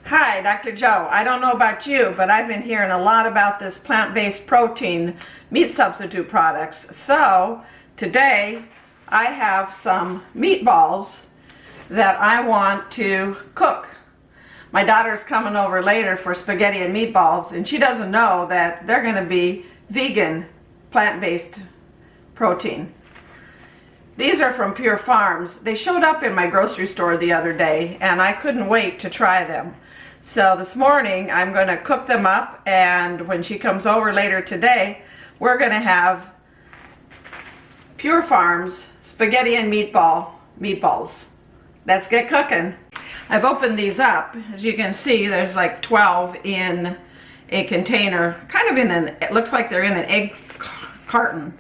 Hi, Dr. Joe. I don't know about you, but I've been hearing a lot about this plant-based protein meat substitute products. So today I have some meatballs that I want to cook. My daughter's coming over later for spaghetti and meatballs, and she doesn't know that they're going to be vegan plant-based protein. These are from Pure Farms. They showed up in my grocery store the other day and I couldn't wait to try them. So this morning I'm going to cook them up, and when she comes over later today, we're going to have Pure Farms spaghetti and meatballs. Let's get cooking. I've opened these up. As you can see, there's like 12 in a container, kind of in an, it looks like they're in an egg carton.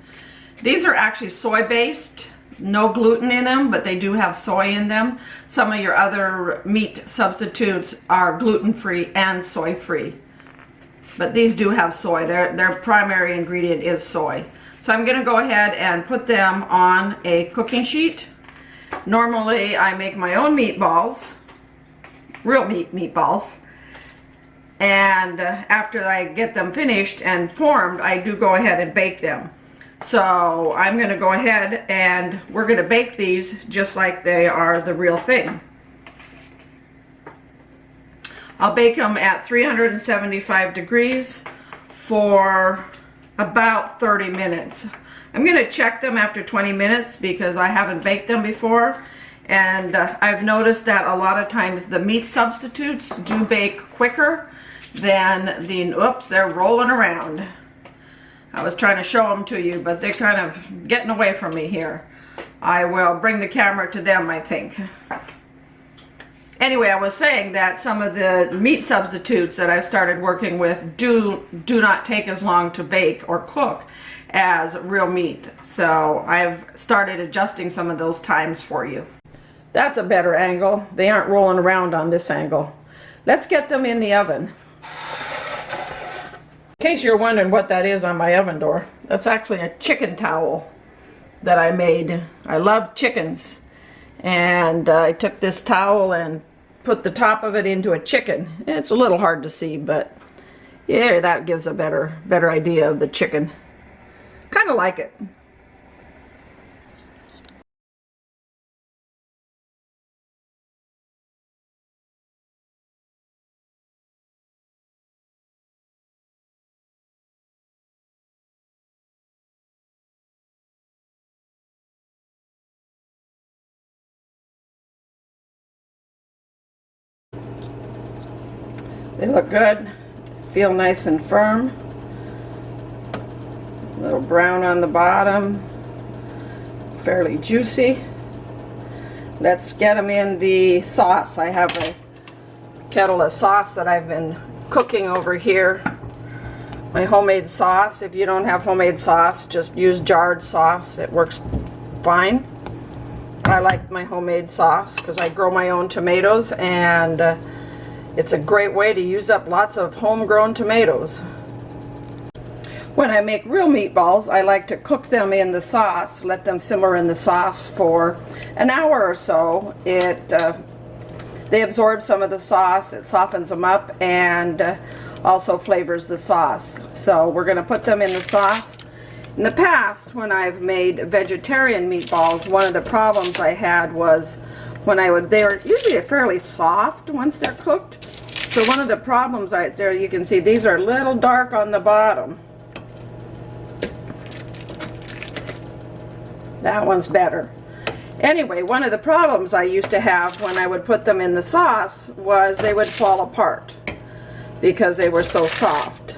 These are actually soy-based. No gluten in them, but they do have soy in them. Some of your other meat substitutes are gluten-free and soy-free, but these do have soy. Their primary ingredient is soy. So I'm going to go ahead and put them on a cooking sheet. Normally I make my own meatballs, real meatballs, and after I get them finished and formed, I do go ahead and bake them. So I'm going to go ahead and we're going to bake these just like they are the real thing. I'll bake them at 375 degrees for about 30 minutes. I'm going to check them after 20 minutes because I haven't baked them before, and I've noticed that a lot of times the meat substitutes do bake quicker than the, oops, they're rolling around. I was trying to show them to you, but they're kind of getting away from me here. I will bring the camera to them, I think. Anyway, I was saying that some of the meat substitutes that I've started working with do not take as long to bake or cook as real meat. So I've started adjusting some of those times for you. That's a better angle. They aren't rolling around on this angle. Let's get them in the oven. In case you're wondering what that is on my oven door, that's actually a chicken towel that I made. I love chickens, and I took this towel and put the top of it into a chicken. It's a little hard to see, but yeah, that gives a better idea of the chicken. Kind of like it. They look good, feel nice and firm. A little brown on the bottom, fairly juicy. Let's get them in the sauce. I have a kettle of sauce that I've been cooking over here. My homemade sauce. If you don't have homemade sauce, just use jarred sauce. It works fine. I like my homemade sauce because I grow my own tomatoes, and it's a great way to use up lots of homegrown tomatoes. When I make real meatballs, I like to cook them in the sauce, let them simmer in the sauce for an hour or so. They absorb some of the sauce, it softens them up, and also flavors the sauce. So we're going to put them in the sauce. In the past, when I've made vegetarian meatballs, one of the problems I had was when they were usually fairly soft once they're cooked. So one of the problems there, you can see these are a little dark on the bottom. That one's better. Anyway, one of the problems I used to have when I would put them in the sauce was they would fall apart because they were so soft.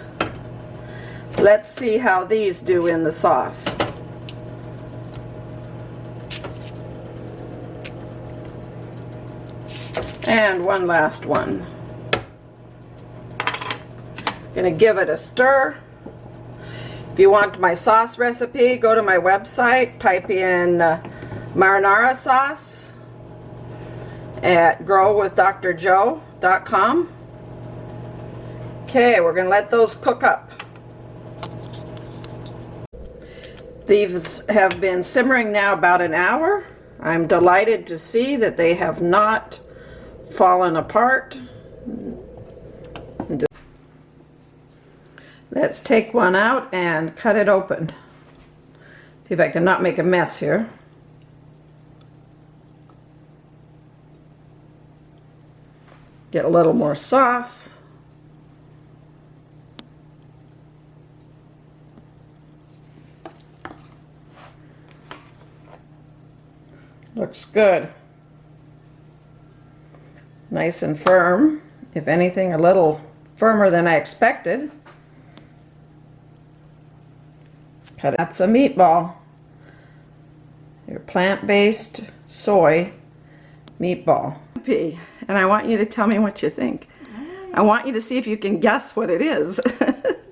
Let's see how these do in the sauce. And one last one. Gonna give it a stir. If you want my sauce recipe, go to my website, type in marinara sauce at growwithdrjoe.com. Okay, we're gonna let those cook up. These have been simmering now about an hour. I'm delighted to see that they have not fallen apart. Let's take one out and cut it open. See if I can not make a mess here. Get a little more sauce. Looks good. Nice and firm. If anything, a little firmer than I expected. That's a meatball. Your plant-based soy meatball. And I want you to tell me what you think. I want you to see if you can guess what it is.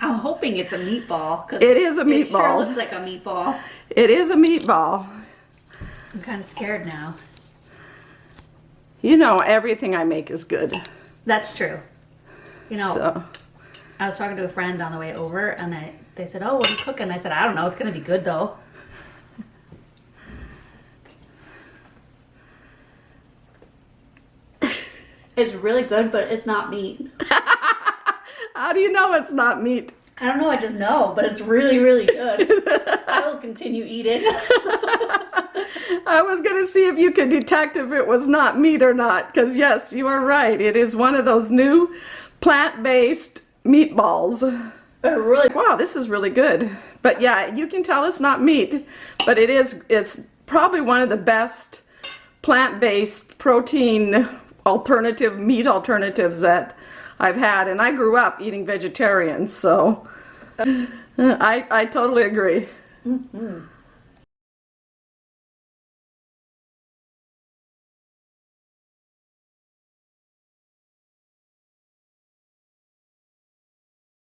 I'm hoping it's a meatball. It is a meatball. It sure looks like a meatball. It is a meatball. I'm kind of scared now. You know, everything I make is good. That's true. You know, so. I was talking to a friend on the way over, and they said, "Oh, what are you cooking?" I said, "I don't know. It's going to be good, though." It's really good, but it's not meat. How do you know it's not meat? I don't know. I just know, but it's really, really good. I will continue eating. I was going to see if you could detect if it was not meat or not, because yes, you are right. It is one of those new plant-based meatballs. Really? Wow, this is really good. But yeah, you can tell it's not meat, but it's probably one of the best plant-based protein alternative meat alternatives that I've had, and I grew up eating vegetarian, so I totally agree. Mm-hmm.